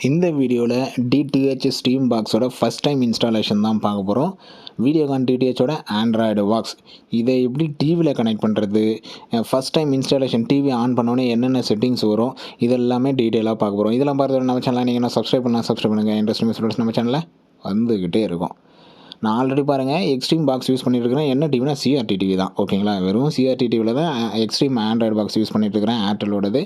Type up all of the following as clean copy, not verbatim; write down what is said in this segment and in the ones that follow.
இந்த வீடியோவில் d2h steam பாக்ஸோட ஃபஸ்ட் டைம் இன்ஸ்டாலேஷன் தான் பார்க்க போகிறோம். வீடியோகான் d2hோட ஆண்ட்ராய்டு பாக்ஸ் இதை எப்படி டிவியில் கனெக்ட் பண்ணுறது, first time installation TV on பண்ணோன்னே என்னென்ன செட்டிங்ஸ் வரும், இதெல்லாமே டீட்டெயிலாக பார்க்க போகிறோம். இதெல்லாம் பார்த்து நம்ம சேனலில் நீங்கள் என்ன சப்ஸ்கிரைப் பண்ணுங்கள். இன்ட்ரெஸ்டிங் ஸ்டூடெண்ட்ஸ் நம்ம சேனலில் வந்துக்கிட்டே இருக்கும். நான் ஆல்ரெடி பாருங்கள் எக்ஸ்ட்ரீம் பாக்ஸ் யூஸ் பண்ணிட்டுருக்கிறேன். என்ன டிவினா சிஆர்டி டிவி தான், ஓகேங்களா. வெறும் சிஆர்டி டிவியில் தான் எக்ஸ்ட்ரீம் ஆண்ட்ராய்டு பாக்ஸ் யூஸ் பண்ணிட்டுருக்கிறேன், ஏர்டெல்லோடது.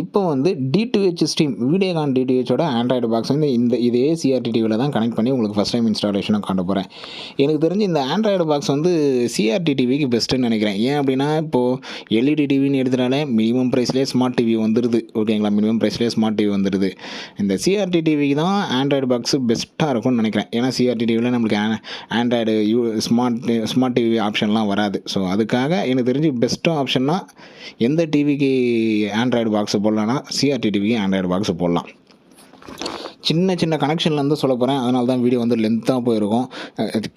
இப்போ வந்து d2h ஸ்ட்ரீம் வீடியோகான் d2hோட ஆண்ட்ராய்டு பாக்ஸ் வந்து இதே சிஆர்டி டிவியில் தான் கனெக்ட் பண்ணி உங்களுக்கு ஃபஸ்ட் டைம் இன்ஸ்டாலேஷனும் காட்ட போகிறேன். எனக்கு தெரிஞ்சு இந்த ஆண்ட்ராய்டு பாக்ஸ் வந்து சிஆர்டி டிவிக்கு பெஸ்ட்டுன்னு நினைக்கிறேன். ஏன் அப்படின்னா இப்போது எல்இடி டிவின்னு எடுத்துட்டாலே மினிமம் ப்ரைஸ்லேயே ஸ்மார்ட் டிவி வந்துடுது, ஓகேங்களா. மினிமம் ப்ரைஸ்லேயே ஸ்மார்ட் டிவி வந்துடுது. இந்த சிஆர்டி டிவிக்கு தான் ஆண்ட்ராய்டு பாக்ஸ் பெஸ்ட்டாக இருக்கும்னு நினைக்கிறேன். ஏன்னா சிஆர்டி டிவியில் நம்மளுக்கு ஆண்ட்ராய்டு ஸ்மார்ட் டிவி ஆப்ஷன்லாம் வராது. ஸோ அதுக்காக எனக்கு தெரிஞ்சு பெஸ்ட்டு ஆப்ஷன்னா எந்த டிவிக்கு ஆண்ட்ராய்டு பாக்ஸு போடலான்னா சிஆர்டி டிவிக்கு ஆண்ட்ராய்டு பாக்ஸு போடலாம். சின்ன கனெக்ஷன்லேருந்து சொல்ல போகிறேன், அதனால தான் வீடியோ வந்து லென்த்தாக போயிருக்கும்.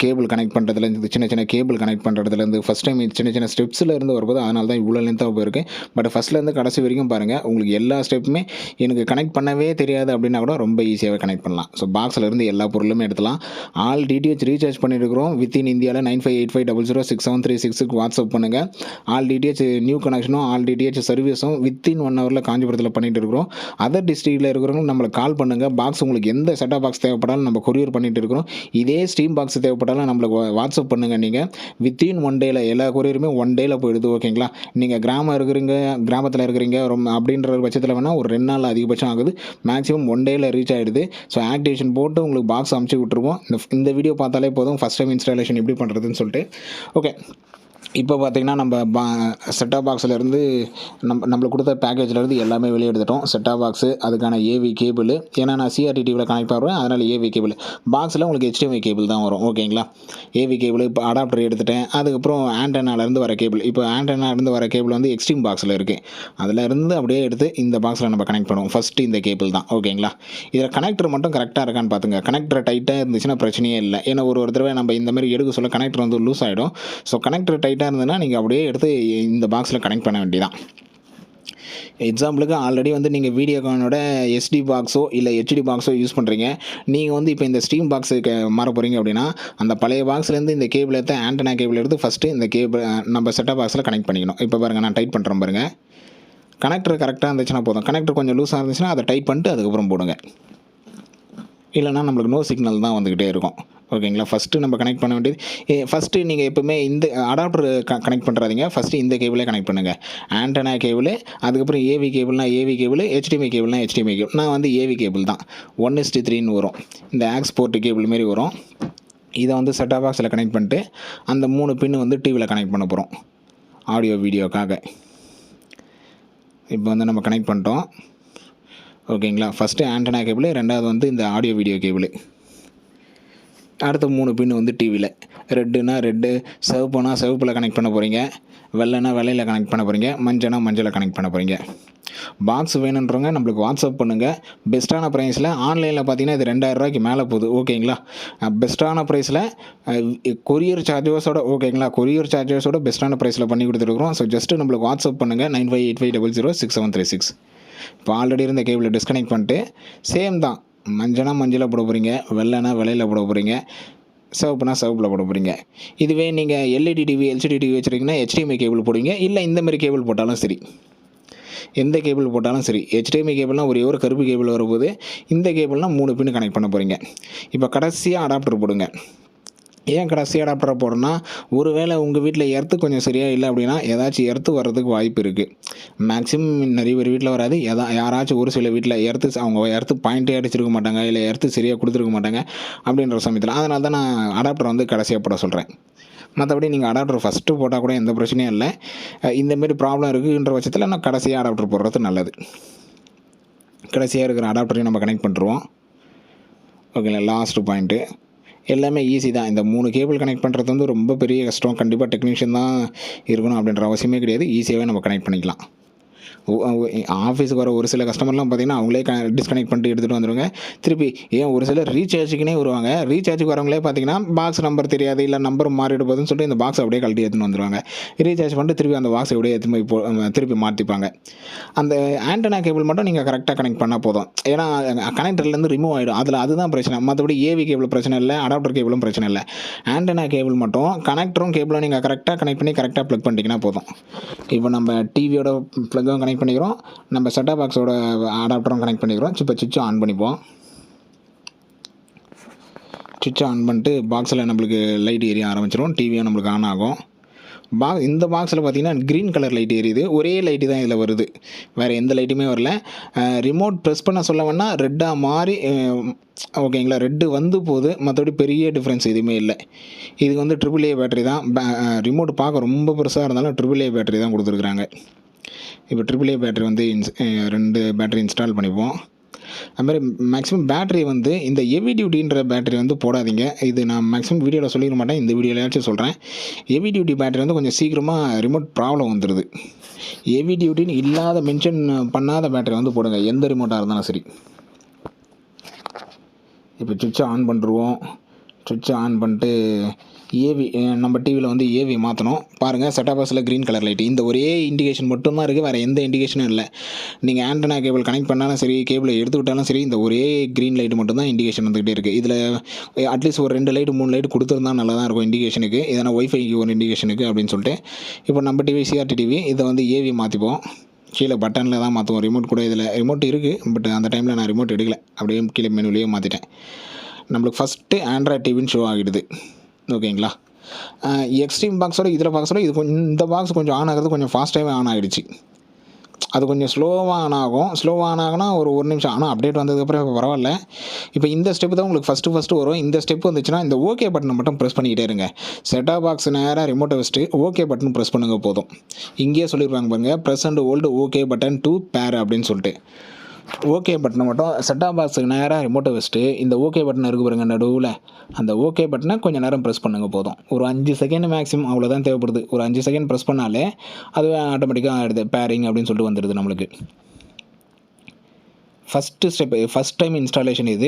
கேபிள் கனெக்ட் பண்ணுறதுலேருந்து சின்ன கேபிள் கனெக்ட் பண்ணுறதுலேருந்து ஃபஸ்ட் டைம் சின்ன ஸ்டெப்ஸில் இருந்து வரும்போது அதனால தான் இவ்வளோ லென்த்தாக போயிருக்கு. பட் ஃபஸ்ட்லேருந்து கடைசி வரைக்கும் பாருங்கள், உங்களுக்கு எல்லா ஸ்டெப்புமே எனக்கு கனெக்ட் பண்ணவே தெரியாது அப்படின்னா கூட ரொம்ப ஈஸியாகவே கனெக்ட் பண்ணலாம். ஸோ பாக்ஸில் இருந்து எல்லா பொருளுமே எடுத்துலாம். ஆல் d2h ரீசார்ஜ் பண்ணியிருக்கிறோம். வித்தின் இந்தியாவில் 9585006736க்கு வாட்ஸ்அப் பண்ணுங்கள். ஆல் d2h நியூ கனெக்ஷனும் ஆல் d2h சர்வீஸும் வித்தின் 1 ஹவரில் காஞ்சிபுரத்தில் பண்ணிகிட்டு இருக்கிறோம். அதர் டிஸ்ட்ரிக்டில் இருக்கிறவங்க நம்மளை கால் பண்ணுங்கள். பாக்ஸ் உங்களுக்கு எந்த செட்டப் பாக்ஸ் தேவைப்பட்டாலும் நம்ம கொரியர் பண்ணிட்டு இருக்கிறோம். இதே ஸ்டீம் பாக்ஸ் தேவைப்பட்டாலும் நம்மளுக்கு வாட்ஸ்அப் பண்ணுங்கள். நீங்கள் வித்தின் 1 டேயில் எல்லா கொரியருமே 1 டேயில் போயிடுது, ஓகேங்களா. நீங்கள் கிராமத்தில் இருக்கிறீங்க அப்படின்ற பட்சத்தில் வேணால் ஒரு 2 நாள் அதிகபட்சம் ஆகுது. மேக்ஸிமம் 1 டேயில் ரீச் ஆகிடுது. ஸோ ஆக்டிவேஷன் போட்டு உங்களுக்கு பாக்ஸ் அமுச்சு விட்டுருவோம். இந்த வீடியோ பார்த்தாலே போதும் ஃபஸ்ட் டைம் இன்ஸ்டாலேஷன் எப்படி பண்ணுறதுன்னு சொல்லிட்டு. ஓகே, இப்போ பார்த்திங்கன்னா நம்ம செட்டாப் பாக்ஸிலேருந்து நம்மளுக்கு கொடுத்த பேக்கேஜ்லேருந்து எல்லாமே வெளியே எடுத்துட்டோம். செட்டாப் பாக்ஸு, அதுக்கான ஏவி கேபிள், ஏன்னா நான் சிஆர்டி டிவியில் கனெக்ட் பண்ணுறேன், அதனால் ஏவி கேபிள். பாக்ஸில் உங்களுக்கு HDMI கேபிள் தான் வரும், ஓகேங்களா. ஏவி கேபிள் இப்போ அடாப்டர் எடுத்துட்டேன். அதுக்கப்புறம் ஆண்டனாலேருந்து வர கேபிள், இப்போ ஆண்டனாலேருந்து வர கேபிள் வந்து எக்ஸ்ட்ரீம் பாக்ஸில் இருக்குது. அதில் இருந்து அப்படியே எடுத்து இந்த பாக்ஸில் நம்ம கனெக்ட் பண்ணுவோம். ஃபஸ்ட்டு இந்த கேபிள் தான், ஓகேங்களா. இதில் கனெக்டர் மட்டும் கரெக்டாக இருக்கான்னு பார்த்துங்க. கனெக்டர் டைட்டாக இருந்துச்சுன்னா பிரச்சனையே இல்லை. ஏன்னா ஒரு தடவை நம்ம இந்த மாதிரி எடுக்க சொல்ல கனெக்டர் வந்து லூஸ் ஆகிடும். ஸோ கனெக்டர் டைட்டாக இருந்ததுன்னா நீங்கள் அப்படியே எடுத்து இந்த பாக்ஸில் கனெக்ட் பண்ண வேண்டியதான். எக்ஸாம்பிளுக்கு ஆல்ரெடி வந்து நீங்கள் வீடியோகானோட SD பாக்ஸோ இல்லை HD பாக்ஸோ யூஸ் பண்ணுறீங்க. நீங்கள் வந்து இப்போ இந்த ஸ்டீம் பாக்ஸுக்கு மாற போகிறீங்க அப்படின்னா அந்த பழைய பாக்ஸ்லேருந்து இந்த கேபிள் எடுத்து ஆண்டனா கேபிள் எடுத்து ஃபஸ்ட்டு இந்த கேபிள் நம்ம செட்டப் பாக்ஸில் கனெக்ட் பண்ணிக்கணும். இப்போ பாருங்கள், நான் டைட் பண்ணுறேன் பாருங்கள். கனெக்டர் கரெக்டாக இருந்துச்சுன்னா போதும். கனெக்டர் கொஞ்சம் லூஸாக இருந்துச்சுன்னா அதை டைட் பண்ணிட்டு அதுக்கப்புறம் போடுங்க. இல்லைனா நம்மளுக்கு நோ சிக்னல் தான் வந்துக்கிட்டே இருக்கும், ஓகேங்களா. ஃபஸ்ட்டு நம்ம கனெக்ட் பண்ண வேண்டியது ஃபஸ்ட்டு நீங்கள் எப்போவுமே இந்த அடாப்டர் கனெக்ட் பண்ணுறாதீங்க. ஃபஸ்ட்டு இந்த கேபிளே கனெக்ட் பண்ணுங்கள். ஆண்டனா கேபிள், அதுக்கப்புறம் AV கேபிள்னா AV cable, HDMI கேபிள்னா HDMI cable. நான் வந்து ஏவி கேபிள் தான் 1:3 வரும். இந்த ஆக்ஸ் போர்ட்டு கேபிள் மாரி வரும். இதை வந்து செட்டாப் பாக்ஸில் கனெக்ட் பண்ணிட்டு அந்த 3 பின்னு வந்து டிவியில் கனெக்ட் பண்ண போகிறோம் ஆடியோ வீடியோக்காக. இப்போ வந்து நம்ம கனெக்ட் பண்ணிட்டோம், ஓகேங்களா. ஃபஸ்ட்டு ஆண்டனா கேபிள், ரெண்டாவது வந்து இந்த ஆடியோ வீடியோ கேபிள், அடுத்த 3 பின் வந்து டிவியில். ரெட்டுனா ரெட்டு, சிவப்புனா சிவப்பில் கனெக்ட் பண்ண போகிறீங்க, வெள்ளைனா வெள்ளையில் கனெக்ட் பண்ண போகிறீங்க, மஞ்சள்னா மஞ்சளை கனெக்ட் பண்ண போகிறீங்க. பாக்ஸ் வேணுன்றவங்க நம்மளுக்கு வாட்ஸ்அப் பண்ணுங்கள். பெஸ்ட்டான ப்ரைஸில் ஆன்லைனில் பார்த்தீங்கன்னா இது 2000 ரூபாய்க்கு மேலே போகுது, ஓகேங்களா. பெஸ்ட்டான ப்ரைஸில் கொரியர் சார்ஜஸோட, ஓகேங்களா. கொரியர் சார்ஜஸோட பெஸ்ட்டான ப்ரைஸில் பண்ணி கொடுத்துருக்குறோம். ஸோ ஜஸ்ட்டு நம்மளுக்கு வாட்ஸ்அப் பண்ணுங்கள் 9585006736. இப்போ ஆல்ரெடி இருந்த கேபிளை டிஸ்கனெக்ட் பண்ணிட்டு சேம் தான், மஞ்சள்னா மஞ்சளை போட போகிறீங்க, வெள்ளைனா வெள்ளையில் போட போகிறீங்க, சிவப்புனா சிவப்பில் போட போகிறீங்க. இதுவே நீங்கள் எல்இடி டிவி LCD டிவி வச்சுருக்கீங்கன்னா HDMI கேபிள் போடுவீங்க. இல்லை இந்த மாதிரி கேபிள் போட்டாலும் சரி, எந்த கேபிள் போட்டாலும் சரி. HDMI கேபிள்னால் ஒரே ஒரு கருப்பு கேபிள் வரும்போது, இந்த கேபிள்னால் 3 பின்னு கனெக்ட் பண்ண போகிறீங்க. இப்போ கடைசியாக அடாப்டர் போடுங்க. ஏன் கடைசி அடாப்டரை போடுறோன்னா, ஒருவேளை உங்கள் வீட்டில் எர்த்து கொஞ்சம் சரியாக இல்லை அப்படின்னா ஏதாச்சும் எர்த்து வர்றதுக்கு வாய்ப்பு இருக்குது. மேக்ஸிமம் நிறைய பேர் வீட்டில் வராது. யாராச்சும் ஒரு சில வீட்டில் அவங்க எர்த்து பாயிண்ட்டே அடிச்சிருக்க மாட்டாங்க, இல்லை எர்த்து சரியாக கொடுத்துருக்க மாட்டாங்க அப்படின்ற சமயத்தில். அதனால தான் நான் அடாப்டர் வந்து கடைசியாக போட சொல்கிறேன். மற்றபடி நீங்கள் அடாப்டர் ஃபஸ்ட்டு போட்டால் கூட எந்த பிரச்சனையும் இல்லை. இந்தமாரி ப்ராப்ளம் இருக்குன்ற பட்சத்தில் நான் கடைசியாக அடாப்டர் போடுறது நல்லது. கடைசியாக இருக்கிற அடாப்டரையும் நம்ம கனெக்ட் பண்ணிடுவோம், ஓகேங்களா. லாஸ்ட்டு பாயிண்ட்டு எல்லாமே ஈஸி தான். இந்த 3 கேபிள் கனெக்ட் பண்ணுறது வந்து ரொம்ப பெரிய கஷ்டம். கண்டிப்பாக டெக்னீஷியன் தான் இருக்கணும் அப்படின்ற அவசியமே கிடையாது. ஈஸியாகவே நம்ம கனெக்ட் பண்ணிக்கலாம், ஆஃபீஸுக்கு வர ஒரு சில கஸ்டமர்லாம் பார்த்தீங்கன்னா, அவங்களே டிஸ்கனெக்ட் பண்ணிட்டு எடுத்துகிட்டு வந்துருவாங்க. திருப்பி ஏன் ஒரு சிலர் ரீசார்ஜுக்குனே வருவாங்க. ரீசார்ஜுக்கு வரவங்களே பார்த்தீங்கன்னா, பாக்ஸ் நம்பர் தெரியாது, இல்ல நம்பர் மாறிட போதுன்னு சொல்லிட்டு இந்த பாக்ஸ அப்படியே கழட்டி எடுத்துன்னு வந்துருவாங்க. ரீசார்ஜ் பண்ணிட்டு திருப்பி அந்த பாக்ஸ அப்படியே எடுத்துன்னு போய் திருப்பி மாத்திப்பாங்க. அந்த ஆண்டனா கேபிள் மட்டும் நீங்க கரெக்ட்டா கனெக்ட் பண்ணா போதும். ஏன்னா கனெக்டர்லேருந்து ரிமூவ் ஆயிடும். அதுதான் பிரச்சனை. மத்தபடி ஏவி கேபிள் பிரச்சனை இல்ல, அடாப்டர் கேபிளும் பிரச்சனை இல்ல. ஆண்டனா கேபிள் மட்டும் கனெக்டரும் கேபிளும் நீங்க கரெக்ட்டா கனெக்ட் பண்ணி கரெக்ட்டா பிளக் பண்ணிட்டீங்கன்னா போதும். இப்போ நம்ம டிவியோட பிளக்கும் கனெக்ட் பண்ணிக்கிறோம். நம்ம செட்டப் பாக்ஸோட அடாப்டரும் கனெக்ட் பண்ணிக்கிறோம். இப்போ சுவிட்சை ஆன் பண்ணிப்போம். சுவிட்சை ஆன் பண்ணிட்டு பாக்ஸில் நம்மளுக்கு லைட் எரிய ஆரம்பிச்சிடும். டிவியும் நம்மளுக்கு ஆன் ஆகும். இந்த பாக்ஸில் பார்த்தீங்கன்னா க்ரீன் கலர் லைட் எரியுது. ஒரே லைட்டு தான் இதில் வருது, வேறு எந்த லைட்டுமே வரல. ரிமோட் ப்ரெஸ் பண்ண சொல்ல வேணால் ரெட்டாக மாறி ஓகேங்களா, ரெட்டு வந்து போகுது. மற்றபடி பெரிய டிஃப்ரென்ஸ் எதுவுமே இல்லை. இதுக்கு வந்து AAA பேட்டரி தான். ரிமோட் பார்க்க ரொம்ப பெருசாக இருந்தாலும் AAA பேட்டரி தான் கொடுத்துருக்குறாங்க. இப்போ AAA பேட்டரி வந்து 2 பேட்டரி இன்ஸ்டால் பண்ணிப்போம். அதுமாதிரி மேக்ஸிமம் பேட்டரி வந்து இந்த ஹெவி டியூட்டின்ற பேட்டரி வந்து போடாதீங்க. இது நான் மேக்ஸிமம் வீடியோவில் சொல்லிட மாட்டேன், இந்த வீடியோலையாச்சும் சொல்கிறேன். ஹெவி டியூட்டி பேட்டரி வந்து கொஞ்சம் சீக்கிரமாக ரிமோட் ப்ராப்ளம் வந்துடுது. ஹெவி டியூட்டின்னு இல்லாத மென்ஷன் பண்ணாத பேட்டரி வந்து போடுங்க, எந்த ரிமோட்டாக இருந்தாலும் சரி. இப்போ சுவிட்சை ஆன் பண்ணிடுவோம். சுவிட்சை ஆன் பண்ணிட்டு ஏவி நம்ம டிவியில் வந்து ஏவி மாற்றணும். பாருங்கள், செட்டப் பாக்ஸில் க்ரீன் கலர் லைட்டு, இந்த ஒரே இண்டிகேஷன் மட்டும்தான் இருக்குது, வேறு எந்த இண்டிகேஷனும் இல்லை. நீங்கள் ஆண்டனா கேபிள் கனெக்ட் பண்ணாலும் சரி, கேபிளை எடுத்து விட்டாலும் சரி, இந்த ஒரே க்ரீன் லைட்டு மட்டும்தான் இண்டிகேஷன் வந்துகிட்டே இருக்குது. இதில் அட்லீஸ்ட் ஒரு 2 லைட்டு 3 லைட்டு கொடுத்துருந்தா நல்லா தான் இருக்கும் இண்டிகேஷனுக்கு, எதனா ஒய்ஃபைக்கு ஒரு இண்டிகேஷனுக்கு அப்படின்னு சொல்லிட்டு. இப்போ நம்ம டிவி சிஆர்டி டிவி, இதை வந்து ஏவி மாற்றிப்போம். கீழே பட்டனில் தான் மாற்றுவோம். ரிமோட் கூட இதில் ரிமோட் இருக்குது, பட் அந்த டைமில் நான் ரிமோட் எடுக்கலை, அப்படியே கீழே மெனுலேயே மாற்றிட்டேன். நம்மளுக்கு ஃபஸ்ட்டு ஆண்ட்ராய்ட் டிவின்னு ஷோ ஆகிடுது. ஓகேங்களா, எக்ஸ்ட்ரீம் பாக்ஸோட இதில் பாக்ஸோட இந்த பாக்ஸ் கொஞ்சம் ஆன் ஆகிறது கொஞ்சம் ஃபாஸ்ட்டாகவே ஆன் ஆகிடுச்சு. அது கொஞ்சம் ஸ்லோவாக ஆன் ஆகும். ஒரு நிமிஷம், ஆனால் அப்டேட் வந்ததுக்கப்புறம் இப்போ பரவாயில்ல. இப்போ இந்த ஸ்டெப்பு தான் உங்களுக்கு ஃபஸ்ட்டு வரும். இந்த ஸ்டெப் வந்துச்சுன்னா இந்த ஓகே பட்டனை மட்டும் ப்ரெஸ் பண்ணிக்கிட்டே இருங்க. செட்டாப் பாக்ஸ் நேராக ரிமோட்டை வச்சுட்டு ஓகே பட்டன் ப்ரெஸ் பண்ணுங்க போதும். இங்கேயே சொல்லியிருப்பாங்க பாருங்கள், press and hold okay button to பேர் அப்படின்னு சொல்லிட்டு. ஓகே பட்டனை மட்டும் செட்டாப் பாக்ஸுக்கு நேராக ரிமோட்டை வச்சுட்டு இந்த ஓகே பட்டன் இருக்குது பாருங்க நடுவில், அந்த ஓகே பட்டனை கொஞ்சம் நேரம் ப்ரெஸ் பண்ணுங்க போதும். ஒரு 5 செகண்ட் மேக்ஸிமம், அவ்வளோதான் தேவைப்படுது. ஒரு 5 செகண்ட் ப்ரெஸ் பண்ணாலே அதுவே ஆட்டோமேட்டிக்காக ஆகிடுது, பேரிங் அப்படின்னு சொல்லிட்டு வந்துடுது நம்மளுக்கு. First step, first time installation இது.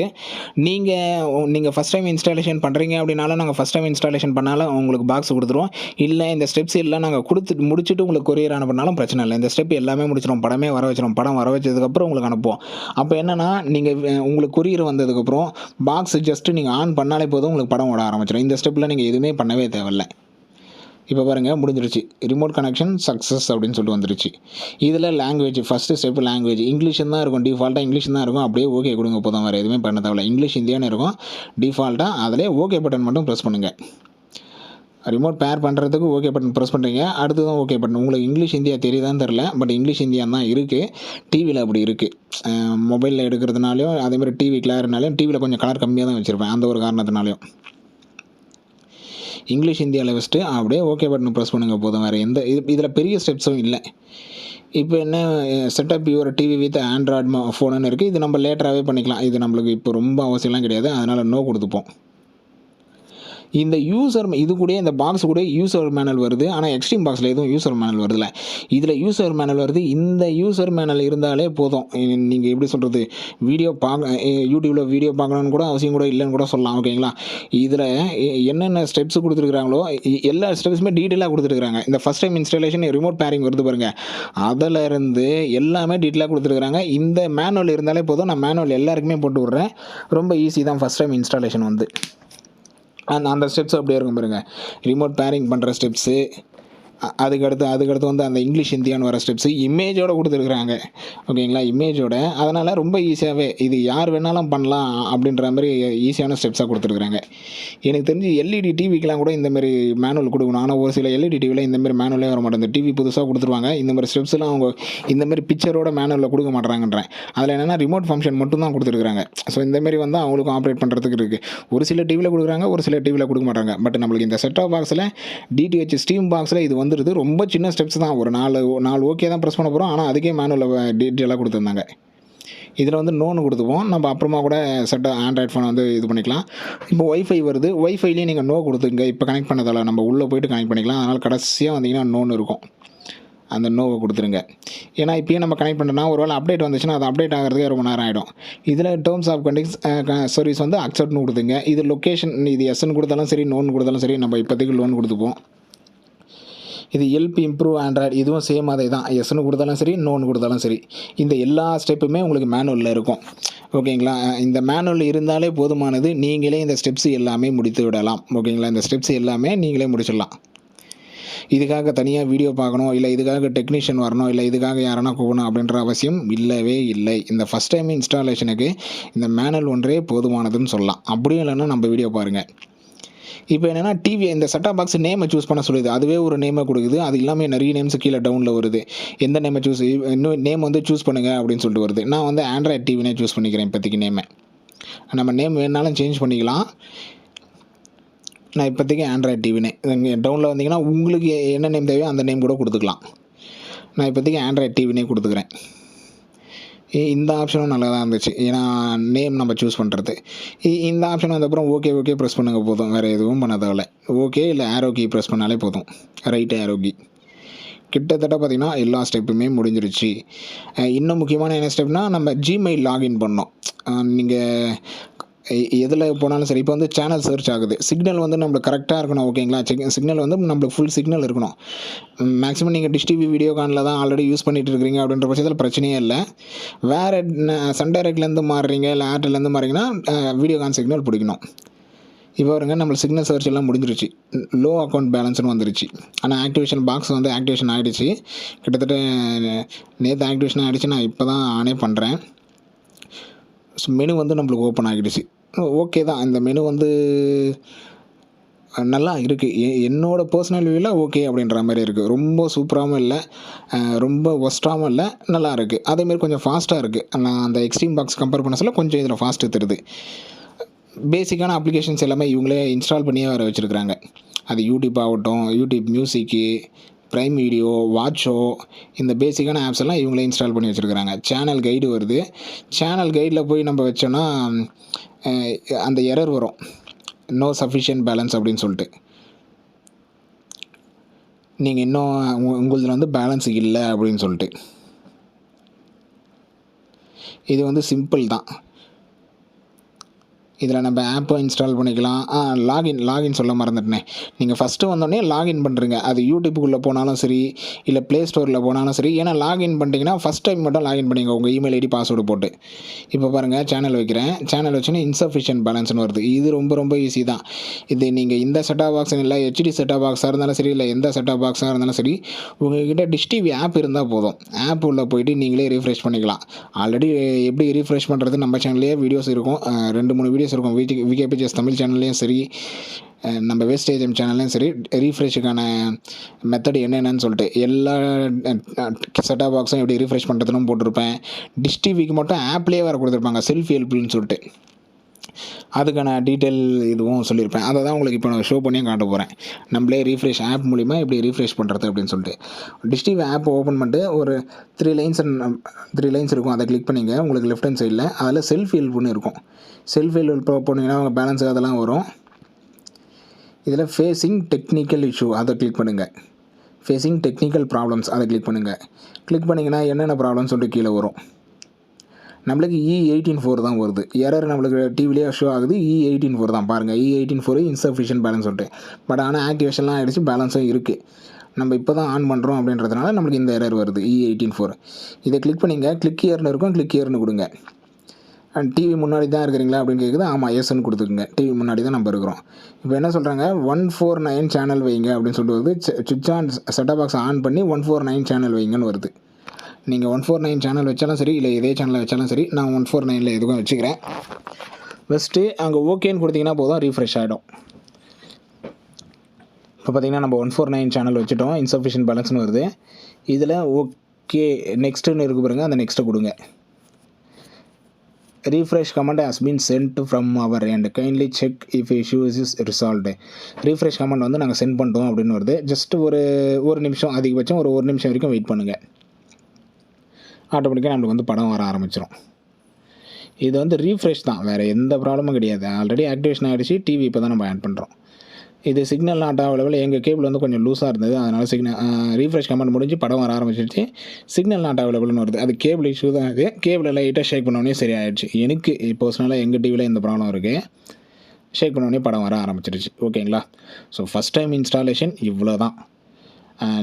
நீங்கள் ஃபஸ்ட் டைம் இன்ஸ்டாலேஷன் பண்ணுறீங்க அப்படின்னாலும் நாங்கள் ஃபஸ்ட் டைம் இன்ஸ்டாலேஷன் பண்ணாலும் உங்களுக்கு பாக்ஸ் கொடுத்துருவோம். இல்லை இந்த ஸ்டெப்ஸ் எல்லாம் நாங்கள் முடிச்சுட்டு உங்களுக்கு கொரியர் அனுப்பினாலும் பிரச்சனை இல்லை. இந்த ஸ்டெப் எல்லாமே முடிச்சிடும், படமே வர வச்சிடும். படம் வர வச்சதுக்கப்புறம் உங்களுக்கு அனுப்புவோம். அப்போ என்னென்னா, நீங்கள் உங்களுக்கு கொரியர் வந்ததுக்கப்புறம் பாக்ஸ் ஜஸ்ட்டு நீங்கள் ஆன் பண்ணாலே போதும், உங்களுக்கு படம் ஓட ஆரம்பிச்சிடும். இந்த ஸ்டெப்பில் நீங்கள் எதுவுமே பண்ணவே தேவையில்லை. இப்போ பாருங்கள், முடிஞ்சிருச்சு. ரிமோட் கனெக்ஷன் சக்ஸஸ் அப்படின்னு சொல்லிட்டு வந்துருச்சு. இதில் language, first step language English தான் இருக்கும். டிஃபால்ட்டாக இங்கிலீஷ் தான் இருக்கும். அப்படியே ஓகே கொடுங்க போதும், வேறு எதுவுமே பண்ண தேவையில்ல. இங்கிலீஷ் இந்தியான்னு இருக்கும் டிஃபால்ட்டாக. அதிலே ஓகே பட்டன் மட்டும் ப்ரெஸ் பண்ணுங்கள். ரிமோட் பேர் பண்ணுறதுக்கு ஓகே பட்டன் ப்ரெஸ் பண்ணுறீங்க, அடுத்து தான் ஓகே பட்டன். உங்களுக்கு இங்கிலீஷ் இந்தியா தெரியுதான்னு தெரில, பட் இங்கிலீஷ் இந்தியா தான் இருக்குது. டிவியில் அப்படி இருக்குது. மொபைலில் எடுக்கிறதுனாலையும் அதேமாதிரி டிவி கிளியர்னாலையும் டிவியில் கொஞ்சம் கலர் கம்மியாக தான் வச்சுருப்பேன், அந்த ஒரு காரணத்தினாலையும். இங்கிலீஷ் இந்தியாவில் வச்சுட்டு அப்படியே ஓகே பட்டன் ப்ரெஸ் பண்ணுங்கள் போதும், வேறு எந்த இதில் பெரிய ஸ்டெப்ஸும் இல்லை. இப்போ என்ன, setup your TV with android ஃபோனுன்னு இருக்குது. இது நம்ம லேட்டராகவே பண்ணிக்கலாம். இது நம்மளுக்கு இப்போ ரொம்ப அவசியம்லாம் கிடையாது, அதனால் நோ கொடுத்துப்போம். இந்த இது கூட இந்த பாக்ஸ் கூட யூசர் மேனுவல் வருது. ஆனால் எக்ஸ்ட்ரீம் பாக்ஸில் எதுவும் யூசர் மேனுவல் வருதுல்ல, இதில் யூசர் மேனுவல் வருது. இந்த யூசர் மேனுவல் இருந்தாலே போதும். நீங்கள் எப்படி சொல்கிறது, யூடியூப்பில் வீடியோ பார்க்கணுன்னு கூட அவசியம் கூட இல்லைன்னு கூட சொல்லலாம். ஓகேங்களா, இதில் என்னென்ன ஸ்டெப்ஸ் கொடுத்துருக்குறாங்களோ எல்லா ஸ்டெப்ஸுமே டீட்டெயிலாக கொடுத்துருக்குறாங்க. இந்த first time installation remote pairing வருது பாருங்கள், அதில் இருந்து எல்லாமே டீட்டெயிலாக கொடுத்துருக்குறாங்க. இந்த மேனுவல் இருந்தாலே போதும். நான் மேனுவல் எல்லாருக்குமே போட்டு விட்றேன். ரொம்ப ஈஸி தான் ஃபஸ்ட் டைம் இன்ஸ்டாலேஷன் வந்து. அந்த ஸ்டெப்ஸ் அப்படியே இருக்கும் பாருங்கள், ரிமோட் பேரிங் பண்ணுற ஸ்டெப்ஸு, அதுக்கடுத்து வந்து அந்த இங்கிலீஷ் இந்தியான்னு வர ஸ்டெப்ஸு இமேஜோடு கொடுத்துருக்குறாங்க. ஓகேங்களா, இமேஜோட. அதனால் ரொம்ப ஈஸியாகவே இது யார் வேணாலும் பண்ணலாம் அப்படின்ற மாதிரி ஈஸியான ஸ்டெப்ஸாக கொடுத்துருக்குறாங்க. எனக்கு தெரிஞ்சு எல்இடி டிவிக்கெலாம் கூட இந்தமாரி மேனுவல் கொடுக்கணும். ஆனால் ஒரு சில எல்இடி டிவியில் இந்தமாரி மேனுவலே வர மாட்டேங்குது. டிவி புதுசாக கொடுத்துருவாங்க, இந்தமாதிரி ஸ்டெப்ஸ்லாம் அவங்க இந்தமாரி பிக்சரோட மேனுவலில் கொடுக்க மாட்டேறாங்கன்றேன். அதில் என்னென்னா ரிமோட் ஃபங்க்ஷன் மட்டும் தான் கொடுத்துருக்குறாங்க. ஸோ இந்தமாரி வந்து அவங்களுக்கும் ஆப்ரேட் பண்ணுறதுக்கு இருக்குது. ஒரு சில டிவியில் கொடுக்குறாங்க, ஒரு சில டிவியில் கொடுக்க மாட்டாங்க. பட் நம்மளுக்கு இந்த செட்டாப் பாக்ஸில் d2h ஸ்டீம் பாக்ஸில் இது வந்துடுது. ரொம்ப சின்ன ஸ்டெப்ஸ் தான், ஒரு 4 ஓகே தான் ப்ரெஸ் பண்ண போகிறோம். ஆனால் அதுக்கே மேனுவலில் டீட்டெயிலாக கொடுத்துருந்தாங்க. இதில் வந்து நோன்னு கொடுத்துப்போம். நம்ம அப்புறமா கூட ஆண்ட்ராய்ட் ஃபோனை வந்து இது பண்ணிக்கலாம். இப்போ ஒய்ஃபை வருது, ஒய்ஃபைலேயே நீங்கள் நோ கொடுத்துங்க. இப்போ கனெக்ட் பண்ணதால் நம்ம உள்ளே போய்ட்டு கனெக்ட் பண்ணிக்கலாம். அதனால் கடைசியாக வந்தீங்கன்னா நோன்னு இருக்கும். அந்த நோவை கொடுத்துருங்க. ஏன்னா இப்போயே நம்ம கனெக்ட் பண்ணுறோம்னா ஒரு வேளை அப்டேட் வந்துச்சுன்னா அது அப்டேட் ஆகிறதுக்கே ரொம்ப நேரம் ஆகிடும். இதில் டேர்ம்ஸ் ஆஃப் சர்வீஸ் வந்து அக்செப்ட்னு கொடுத்துங்க. இது லொக்கேஷன் இது எஸ்ன்னு கொடுத்தாலும் சரி நோன்னு கொடுத்தாலும் சரி நம்ம இப்போதைக்கு லோன் கொடுத்துப்போம். இது ஹெல்ப் இம்ப்ரூவ் ஆண்ட்ராய்டு இதுவும் சேம் அதே தான். எஸ்ன்னு கொடுத்தாலும் சரி நோன்னு கொடுத்தாலும் சரி இந்த எல்லா ஸ்டெப்புமே உங்களுக்கு மேனுவலில் இருக்கும். ஓகேங்களா? இந்த மேனுவல் இருந்தாலே போதுமானது. நீங்களே இந்த ஸ்டெப்ஸ் எல்லாமே முடித்து விடலாம். ஓகேங்களா? இந்த ஸ்டெப்ஸ் எல்லாமே நீங்களே முடிச்சிடலாம். இதுக்காக தனியாக வீடியோ பார்க்கணும், இல்லை இதுக்காக டெக்னீஷியன் வரணும், இல்லை இதுக்காக யாரனா கூப்பிடணும் அப்படின்ற அவசியம் இல்லவே இல்லை. இந்த ஃபஸ்ட் டைம் இன்ஸ்டாலேஷனுக்கு இந்த மேனுவல் ஒன்றே போதுமானதுன்னு சொல்லலாம். அப்படியும் இல்லைன்னா நம்ம வீடியோ பாருங்கள். இப்போ என்னென்னா டிவி இந்த செட்டாப் பாக்ஸ் நேமை சூஸ் பண்ண சொல்லுது. அதுவே ஒரு நேமை கொடுக்குது. அது இல்லாமல் நிறைய நேம்ஸ் கீழே டவுனில் வருது. எந்த நேமை இன்னும் நேம் வந்து சூஸ் பண்ணுங்கள் அப்படின்னு சொல்லிட்டு வருது. நான் வந்து ஆண்ட்ராய்ட் டிவினே சூஸ் பண்ணிக்கிறேன் இப்போதைக்கு நேமை. நம்ம நேம் வேணாலும் சேஞ்ச் பண்ணிக்கலாம். நான் இப்போதைக்கு ஆண்ட்ராய்ட் டிவினே இங்கே டவுனில் வந்தீங்கன்னா உங்களுக்கு என்ன நேம் தேவையோ அந்த நேம் கூட கொடுத்துக்கலாம். நான் இப்போதைக்கு ஆண்ட்ராய்ட் டிவினே கொடுத்துக்கிறேன். இந்த ஆப்ஷனும் நல்லா தான் இருந்துச்சு. ஏன்னா நேம் நம்ம சூஸ் பண்ணுறது. இந்த ஆப்ஷன் வந்தப்புறம் ஓகே ப்ரெஸ் பண்ணுங்க போதும். வேறு எதுவும் பண்ண தேவையில்ல. ஓகே இல்லை ஆரோ கீ ப்ரெஸ் பண்ணாலே போதும். Right arrow key. கிட்டத்தட்ட பார்த்திங்கன்னா எல்லா ஸ்டெப்புமே முடிஞ்சிருச்சு. இன்னும் முக்கியமான என்ன ஸ்டெப்னால் நம்ம ஜிமெயில் லாகின் பண்ணோம். நீங்கள் எதில் போனாலும் சரி இப்போ வந்து சேனல் சர்ச் ஆகுது. சிக்னல் வந்து நம்மளுக்கு கரெக்டாக இருக்கணும். ஓகேங்களா? சிக்னல் வந்து நம்மளுக்கு ஃபுல் சிக்னல் இருக்கணும். மேக்ஸிமம் நீங்கள் டிஷ் டிவி வீடியோகானில் தான் ஆல்ரெடி யூஸ் பண்ணிகிட்டு இருக்கிறீங்க அப்படின்ற பட்சத்தில் பிரச்சனையே இல்லை. வேறு சன் டைரக்ட்லேருந்து மாறுறீங்க இல்லை ஏர்டெல்லேருந்து மாறிங்கன்னா வீடியோகான் சிக்னல் பிடிக்கணும். இப்போ வருங்க நம்மளுக்கு சிக்னல் சர்ச் எல்லாம் முடிஞ்சிருச்சு. லோ அக்கௌண்ட் பேலன்ஸ்னு வந்துருச்சு. ஆனால் ஆக்டிவேஷன் பாக்ஸ் வந்து ஆக்டிவேஷன் ஆகிடுச்சு. கிட்டத்தட்ட நேற்று ஆக்டிவேஷன் ஆகிடுச்சு. நான் இப்போ தான் ஆனே பண்ணுறேன். மெனு வந்து நம்மளுக்கு ஓப்பன் ஆகிடுச்சு. ஓகே தான். இந்த மெனு வந்து நல்லா இருக்குது. என்னோடய பர்சனல் வியூவில் ஓகே அப்படின்ற மாதிரி இருக்குது. ரொம்ப சூப்பராகவும் இல்லை, ரொம்ப ஒஸ்ட்டாகவும் இல்லை, நல்லா இருக்குது. அதேமாதிரி கொஞ்சம் ஃபாஸ்ட்டாக இருக்குது. நான் அந்த எக்ஸ்ட்ரீம் பாக்ஸ் கம்பேர் பண்ண சொல்ல கொஞ்சம் இதில் ஃபாஸ்ட்டு தருது. பேசிக்கான அப்ளிகேஷன்ஸ் எல்லாமே இவங்களே இன்ஸ்டால் பண்ணியே வேறு வச்சுருக்குறாங்க. அது யூடியூப் ஆகட்டும், யூடியூப் மியூசிக்கு, ப்ரைம் வீடியோ, வாட்சோ, இந்த பேசிக்கான ஆப்ஸ் எல்லாம் இவங்களே இன்ஸ்டால் பண்ணி வச்சுருக்குறாங்க. சேனல் கைடு வருது. சேனல் கைடில் போய் நம்ம வச்சோன்னா அந்த எரர் வரும். நோ சஃபிஷியன்ட் பேலன்ஸ் அப்படின்னு சொல்லிட்டு. நீங்கள் இன்னும் உங்களதில் வந்து பேலன்ஸ் இல்லை அப்படின்னு சொல்லிட்டு. இது வந்து சிம்பிள் தான். இதில் நம்ம ஆப்பை இன்ஸ்டால் பண்ணிக்கலாம். லாகின் சொல்ல மறந்துட்டேனே. நீங்கள் ஃபஸ்ட்டு வந்தோடனே லாகின் பண்ணுறீங்க. அது யூடியூப்புக்குள்ளே போனாலும் சரி, இல்லை ப்ளே ஸ்டோரில் போனாலும் சரி. ஏன்னா லாகின் பண்ணிட்டீங்கன்னா ஃபஸ்ட் டைம் மட்டும் லாகின் பண்ணிங்க உங்கள் இமெயில் ஐடி பாஸ்வேர்டு போட்டு. இப்போ பாருங்கள் சேனல் வைக்கிறேன். சேனல் வச்சோன்னா இன்சஃபிஷியன்ட் பேலன்ஸ்னு வருது. இது ரொம்ப ஈஸி தான். இது நீங்கள் இந்த செட்டாப் பாக்ஸ் இல்லை ஹெச்டி செட்டாப் பாக்ஸாக இருந்தாலும் சரி, இல்லை எந்த செட்டாப் பாக்ஸாக இருந்தாலும் சரி, உங்கள்கிட்ட டிஷ் டிவி ஆப் இருந்தால் போதும். ஆப் உள்ளே போய்ட்டு நீங்களே ரீஃப்ரெஷ் பண்ணிக்கலாம். ஆல்ரெடி எப்படி ரீஃப்ரெஷ் பண்ணுறது நம்ம சேனல்லேயே வீடியோஸ் இருக்கும். 2-3 வீடியோஸ் இருக்கும். விகேபிஜிஎஸ் தமிழ் சேனல்லையும் சரி, நம்ம வேஸ்டேஜம் சேனல்லையும் சரி, ரீஃப்ரெஷுக்கான மெத்தட் என்னென்னு சொல்லிட்டு எல்லா செட்டாப் பாக்ஸும் எப்படி ரீஃப்ரெஷ் பண்ணுறதுன்னு போட்டிருப்பேன். டிஷ் டிவிக்கு மட்டும் ஆப்லேயே வேறு கொடுத்துருப்பாங்க, செல்ஃப் ஹெல்ப்னு சொல்லிட்டு. அதுக்கான டீட்டெயில் இதுவும் சொல்லியிருப்பேன். அதை தான் உங்களுக்கு இப்போ நான் ஷோ பண்ணியும் காட்ட போகிறேன். நம்மளே ரீஃப்ரெஷ் ஆப் மூலிமா எப்படி ரீஃப்ரெஷ் பண்ணுறது அப்படின்னு சொல்லிட்டு. டிஷ் டிவி ஆப் ஓப்பன் பண்ணிட்டு ஒரு 3 லைன்ஸ் இருக்கும். அதை கிளிக் பண்ணிங்க. உங்களுக்கு லெஃப்ட் ஹேண்ட் சைடில் அதில் செல்ஃப் ஹெல்ப்னு இருக்கும். செல்ஃப் ஹெல்ப் போனீங்கன்னா உங்கள் பேலன்ஸ் அதெல்லாம் வரும். இதில் ஃபேஸிங் டெக்னிக்கல் இஷ்யூ அதை கிளிக் பண்ணுங்கள். ஃபேஸிங் டெக்னிக்கல் ப்ராப்ளம்ஸ் அதை கிளிக் பண்ணுங்கள். கிளிக் பண்ணிங்கன்னா என்னென்ன ப்ராப்ளம்ஸ் சொல்லிட்டு கீழே வரும். நம்மளுக்கு E18.4 தான் வருது. எரர் நம்மளுக்கு டிவிலேயே ஷோ ஆகுது. E18.4 தான் பாருங்கள். E18.4 இன்சஃபிஷியன்ட் பேலன்ஸ் சொல்லிட்டு. பட் ஆனால் ஆக்டிவேஷன்லாம் ஆகிடுச்சு, பேலன்ஸும் இருக்குது. நம்ம இப்போ தான் ஆன் பண்ணுறோம் அப்படின்றதுனால நம்மளுக்கு இந்த எரர் வருது E18.4. இதை கிளிக் பண்ணிங்க. கிளிக் இயர்னு இருக்கும். கிளிக் இயர்னு கொடுங்க. அண்ட் டிவி முன்னாடி தான் இருக்கிறீங்களா அப்படின்னு கேட்குது. ஆமாம் எஸ்ன்னு கொடுத்துக்குங்க. டிவி முன்னாடி தான் நம்ம இருக்கிறோம். இப்போ என்ன சொல்கிறாங்க 149 சேனல் வைங்க அப்படின்னு சொல்லிட்டு வருது. சுவிட்ச் ஆன் செட்டாப் பாக்ஸ் ஆன் பண்ணி 149 சேனல் வைங்கன்னு வருது. நீங்கள் 149 சேனல் வச்சாலும் சரி, இல்லை இதே சேனலில் வச்சாலும் சரி, நான் 149ல் எதுக்கும் வச்சுக்கிறேன். ஃபஸ்ட்டு அங்கே ஓகேன்னு கொடுத்தீங்கன்னா போதும், ரீஃப்ரெஷ் ஆகிடும். இப்போ பார்த்தீங்கன்னா நம்ம 149 சேனல் வச்சுட்டோம். இன்சஃபிஷியன்ட் பேலன்ஸ்னு வருது. இதில் ஓகே நெக்ஸ்ட்டுன்னு இருக்கு பாருங்க, அந்த நெக்ஸ்ட்டை கொடுங்க. refresh command has been sent from our end, kindly check if issue is resolved. refresh command வந்து நாங்கள் சென்ட் பண்ணிட்டோம் அப்படின்னு வருது. ஜஸ்ட் ஒரு நிமிஷம், அதிகபட்சம் ஒரு நிமிஷம் வரைக்கும் வெயிட் பண்ணுங்கள். ஆட்டோமேட்டிக்காக நம்மளுக்கு வந்து படம் வர ஆரம்பிச்சிடும். இது வந்து ரீஃப்ரெஷ் தான், வேறு எந்த ப்ராப்ளமும் கிடையாது. ஆல்ரெடி ஆக்டிவேஷன் ஆகிடுச்சு. டிவி இப்போ தான் நம்ம ஆட் பண்ணுறோம். இது சிக்னல் நாட் அவைலபிள். எங்கள் கேபிள் வந்து கொஞ்சம் லூஸாக இருந்தது. அதனால் ரீஃப்ரெஷ் கமெண்ட் முடிஞ்சு படம் வர ஆரம்பிச்சிருச்சு. சிக்னல் நாட் அவைலபிள்னு வருது. அது கேபிள் இஷ்யூ தான் இது. கேபிளை லைட்டாக ஷேக் பண்ணோடனே சரியாயிடுச்சு. எனக்கு பர்சனலாக எங்கள் டிவியில் இந்த ப்ராப்ளம் இருக்குது. ஷேக் பண்ணோடனே படம் வர ஆரம்பிச்சிருச்சு. ஓகேங்களா? ஸோ ஃபஸ்ட் டைம் இன்ஸ்டாலேஷன் இவ்வளோ தான்.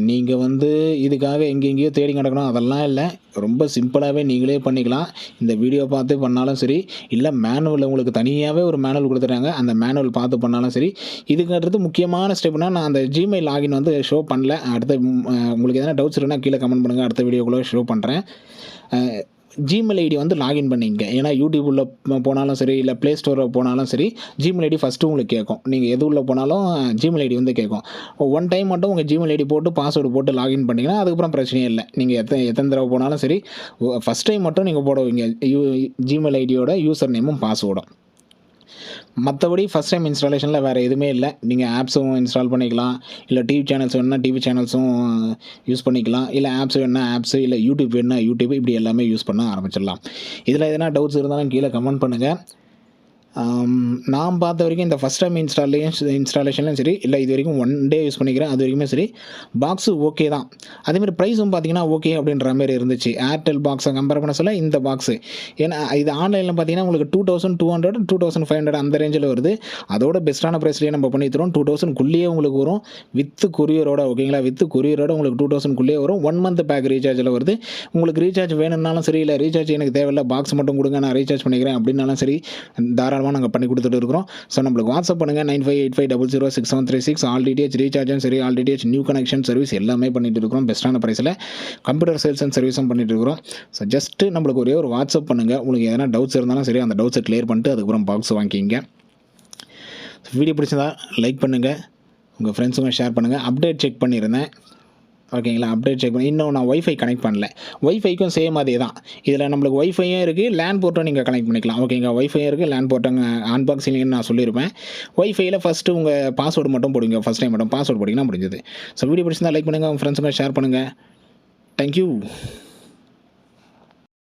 நீங்கள் வந்து இதுக்காக எங்கெங்கேயோ தேடி கிடக்கணும் அதெல்லாம் இல்லை. ரொம்ப சிம்பிளாகவே நீங்களே பண்ணிக்கலாம். இந்த வீடியோ பார்த்து பண்ணாலும் சரி, இல்லை மேனுவல் உங்களுக்கு தனியாகவே ஒரு மேனுவல் கொடுத்துட்டாங்க. அந்த மேனுவல் பார்த்து பண்ணாலும் சரி. இதுக்கு அடுத்து முக்கியமான ஸ்டெப்னா, நான் அந்த ஜிமெயில் லாகின் வந்து ஷோ பண்ணல. அடுத்த உங்களுக்கு எதனா டவுட்ஸ் இருக்குன்னா கீழே கமெண்ட் பண்ணுங்கள். அடுத்த வீடியோக்குள்ளே ஷோ பண்ணுறேன். ஜிமெயில் ஐடி வந்து லாகின் பண்ணிங்க. ஏன்னா யூடியூப்பில் போனாலும் சரி, இல்லை ப்ளே ஸ்டோரில் போனாலும் சரி, ஜிமெயில் ஐடி ஃபஸ்ட்டு உங்களுக்கு கேட்கும். நீங்கள் எது உள்ள போனாலும் ஜிமெயில் ஐடி வந்து கேட்கும். ஒன் டைம் மட்டும் உங்கள் ஜிமெயில் ஐடி போட்டு பாஸ்வேர்டு போட்டு லாகின் பண்ணிங்கன்னா அதுக்கப்புறம் பிரச்சனையே இல்லை. நீங்கள் எத்தனை தடவை போனாலும் சரி, ஃபஸ்ட் டைம் மட்டும் நீங்கள் போடுவீங்க ஜிமெயில் ஐடியோட யூசர் நேமும் பாஸ்வேர்டும். மற்றபடி ஃபஸ்ட் டைம் இன்ஸ்டாலேஷனில் வேறு எதுவுமே இல்லை. நீங்கள் ஆப்ஸும் இன்ஸ்டால் பண்ணிக்கலாம். இல்லை டிவி சேனல்ஸ் வேணுன்னா டிவி சேனல்ஸும் யூஸ் பண்ணிக்கலாம். இல்லை ஆப்ஸ் வேணுன்னா ஆப்ஸு, இல்லை யூடியூப் வேணுன்னா யூடியூப், இப்படி எல்லாமே யூஸ் பண்ண ஆரம்பிச்சிடலாம். இதில் எதனா டவுட்ஸ் இருந்தாலும் கீழே கமெண்ட் பண்ணுங்கள். நான் பார்த்த வரைக்கும் இந்த ஃபஸ்ட் டைம் இன்ஸ்டாலேஷன்லையும் சரி, இல்லை இது வரைக்கும் 1 டே யூஸ் பண்ணிக்கிறேன். அது வரைக்குமே சரி, பாக்ஸு ஓகே தான். அதேமாதிரி ப்ரைஸும் பார்த்தீங்கன்னா ஓகே அப்படின்ற மாதிரி இருந்துச்சு. ஏர்டெல் பாக்ஸை கம்பேர் பண்ண சொல்ல இந்த பாக்ஸு, ஏன்னா இது ஆன்லைனில் பார்த்தீங்கன்னா உங்களுக்கு 2200 2500 அந்த ரேஞ்சில் வருது. அதோட பெஸ்ட்டான ப்ரைஸ்லேயே நம்ம பண்ணி தரோம். 2000க்குள்ளேயே உங்களுக்கு வரும் வித் கொரியரோட. ஓகேங்களா? வித் கொரியரோட உங்களுக்கு 2000க்குள்ளேயே வரும். 1 மந்த் பேக் ரீசார்ஜில் வருது. உங்களுக்கு ரீசார்ஜ் வேணும்னாலும் சரி, இல்லை ரீசார்ஜ் எனக்கு தேவையில்லை, பாக்ஸ் மட்டும் கொடுங்க, நான் ரீசார்ஜ் பண்ணிக்கிறேன் அப்படின்னாலும் சரி, தாராளமாக நாங்கள் பண்ணி கொடுத்துட்டு இருக்கிறோம். ஸோ நம்மளுக்கு வாட்ஸ்அப் பண்ணுங்கள் 9585006736. ஆல் டிடிஹெச் ரீசார்ஜும் சரி, all DTH new connection service எல்லாமே பண்ணிட்டு இருக்கிறோம். பெஸ்ட்டான ப்ரைஸில் கம்ப்யூட்டர் சேல்ஸ் அண்ட் சர்வீஸும் பண்ணிட்டு இருக்கிறோம். ஸோ ஜஸ்ட்டு நம்மளுக்கு ஒரே ஒரு வாட்ஸ்அப் பண்ணுங்கள். உங்களுக்கு எதனா டவுட்ஸ் இருந்தாலும் சரி, அந்த டவுட்ஸை கிளியர் பண்ணிட்டு அதுக்கப்புறம் பாக்ஸ் வாங்கிக்கிங்க. வீடியோ பிடிச்சதா லைக் பண்ணுங்கள், உங்கள் ஃப்ரெண்ட்ஸுங்க ஷேர் பண்ணுங்கள். அப்டேட் செக் பண்ணியிருந்தேன். ஓகேங்களா? அப்டேட் செக் பண்ணி இன்னும் நான் ஒய்ஃபை கனெக்ட் பண்ணல. ஒய்ஃபைக்கும் சேம் அதே தான். இதில் நம்மளுக்கு ஒய்ஃபையும் இருக்குது, லேண்ட் போர்ட்டும் நீங்கள் கனெக்ட் பண்ணிக்கலாம். ஓகேங்களா? ஒய்ஃபையும் இருக்குது, லேண்ட் போர்ட்டும் அன்பாக்சிங்னு நான் சொல்லியிருப்பேன். ஒய்ஃபையில் ஃபஸ்ட்டு உங்கள் பாஸ்வேர்டு மட்டும் போடுங்க. ஃபஸ்ட் டைம் மட்டும் பாஸ்வேர்டு போட்டிங்கன்னா முடிஞ்சது. ஸோ வீடியோ பிடிச்சிருந்தா லைக் பண்ணுங்கள், உங்கள் ஃப்ரெண்ட்ஸுங்க ஷேர் பண்ணுங்கள். தேங்க்யூ.